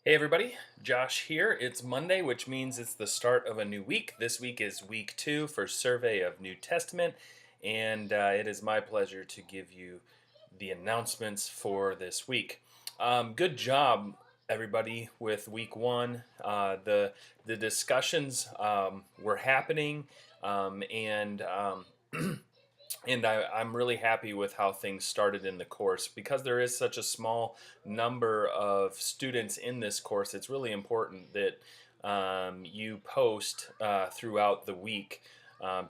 Hey everybody, Josh here. It's Monday, which means it's the start of a new week. This week is week 2 for Survey of New Testament, and it is my pleasure to give you the announcements for this week. Good job, everybody, with week 1. The discussions were happening, and I'm really happy with how things started in the course. Because there is such a small number of students in this course, it's really important that you post throughout the week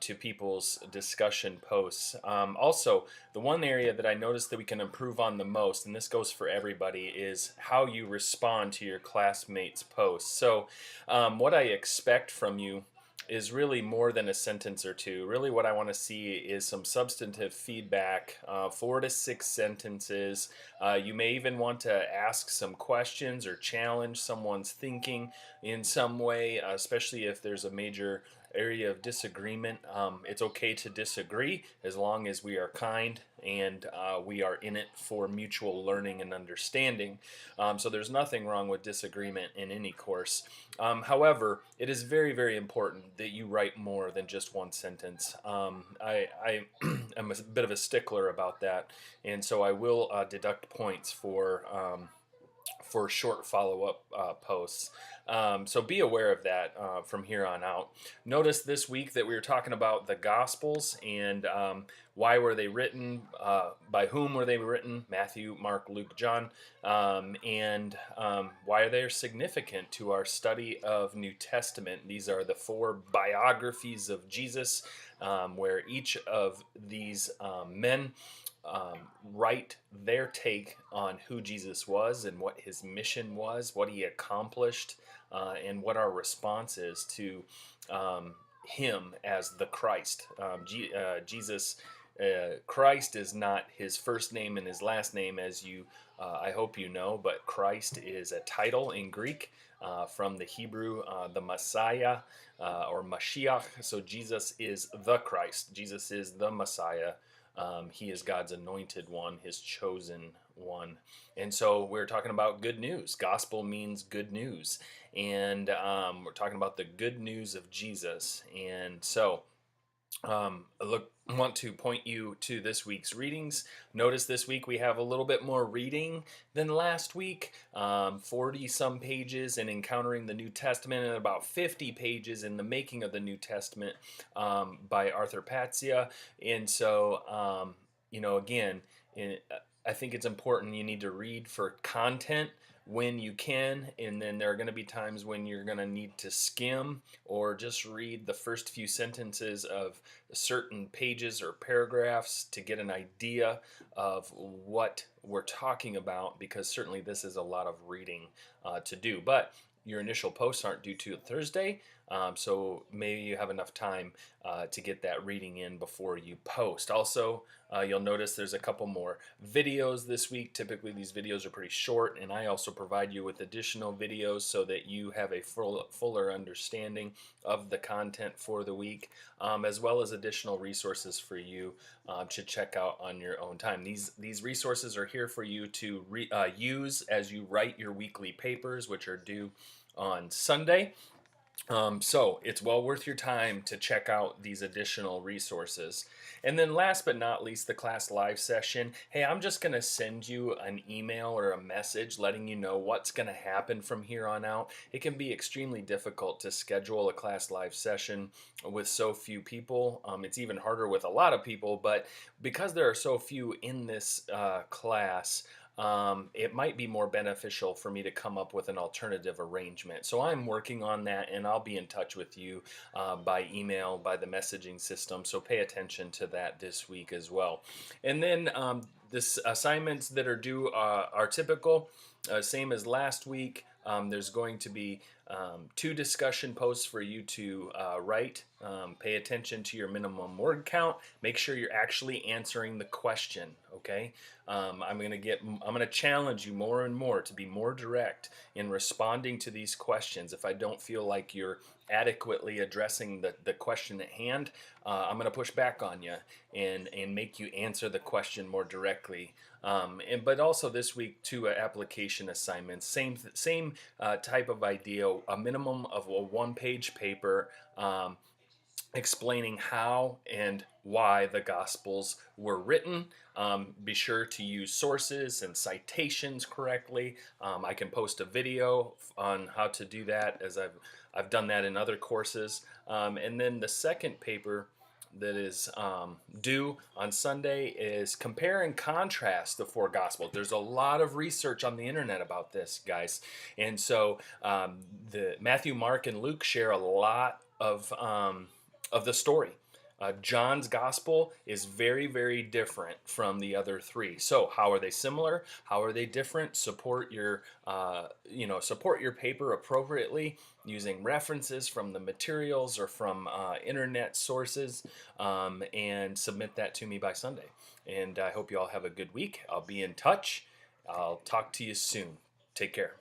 to people's discussion posts. Also, the one area that I noticed that we can improve on the most, and this goes for everybody, is how you respond to your classmates' posts. So, what I expect from you is really more than a sentence or two. Really, what I want to see is some substantive feedback, 4 to 6 sentences. You may even want to ask some questions or challenge someone's thinking in some way, especially if there's a major area of disagreement. It's okay to disagree as long as we are kind and we are in it for mutual learning and understanding. So there's nothing wrong with disagreement in any course. However, it is very, very important that you write more than just one sentence. I am a bit of a stickler about that, and so I will deduct points for short follow-up posts. So be aware of that from here on out. Notice this week that we were talking about the Gospels and why were they written, by whom were they written, Matthew, Mark, Luke, John, and why they're significant to our study of New Testament. These are the 4 biographies of Jesus, where each of these men write their take on who Jesus was and what his mission was, what he accomplished, and what our response is to him as the Christ. Jesus. Christ is not his first name and his last name, as I hope you know, but Christ is a title in Greek from the Hebrew, the Messiah or Mashiach. So Jesus is the Christ. Jesus is the Messiah. He is God's anointed one, his chosen one. And so we're talking about good news. Gospel means good news. And we're talking about the good news of Jesus. And so I want to point you to this week's readings. Notice this week we have a little bit more reading than last week, 40 some pages in Encountering the New Testament and about 50 pages in The Making of the New Testament by Arthur Patzia. And so, again, I think it's important you need to read for content when you can, and then there are going to be times when you're going to need to skim or just read the first few sentences of certain pages or paragraphs to get an idea of what we're talking about, because certainly this is a lot of reading to do. But your initial posts aren't due to Thursday, so maybe you have enough time to get that reading in before you post. Also, you'll notice there's a couple more videos this week. Typically, these videos are pretty short, and I also provide you with additional videos so that you have a fuller understanding of the content for the week, as well as additional resources for you to check out on your own time. These resources are here for you to use as you write your weekly papers, which are due on Sunday. So it's well worth your time to check out these additional resources. And then last but not least, the class live session. Hey, I'm just going to send you an email or a message letting you know what's going to happen from here on out. It can be extremely difficult to schedule a class live session with so few people. It's even harder with a lot of people, but because there are so few in this class, it might be more beneficial for me to come up with an alternative arrangement. So I'm working on that, and I'll be in touch with you by email, by the messaging system. So pay attention to that this week as well. And then this assignments that are due are typical, same as last week. There's going to be 2 discussion posts for you to write. Pay attention to your minimum word count. Make sure you're actually answering the question. Okay, I'm gonna challenge you more and more to be more direct in responding to these questions. If I don't feel like you're adequately addressing the question at hand, I'm going to push back on you and make you answer the question more directly. But also this week, two application assignments, same type of idea, a minimum of a one-page paper. Explaining how and why the Gospels were written. Be sure to use sources and citations correctly. I can post a video on how to do that, as I've done that in other courses. And then the second paper that is due on Sunday is compare and contrast the four Gospels. There's a lot of research on the internet about this, guys, and so the Matthew, Mark, and Luke share a lot of the story. John's gospel is very, very different from the other three. So, how are they similar? How are they different? Support your paper appropriately using references from the materials or from internet sources, and submit that to me by Sunday. And I hope you all have a good week. I'll be in touch. I'll talk to you soon. Take care.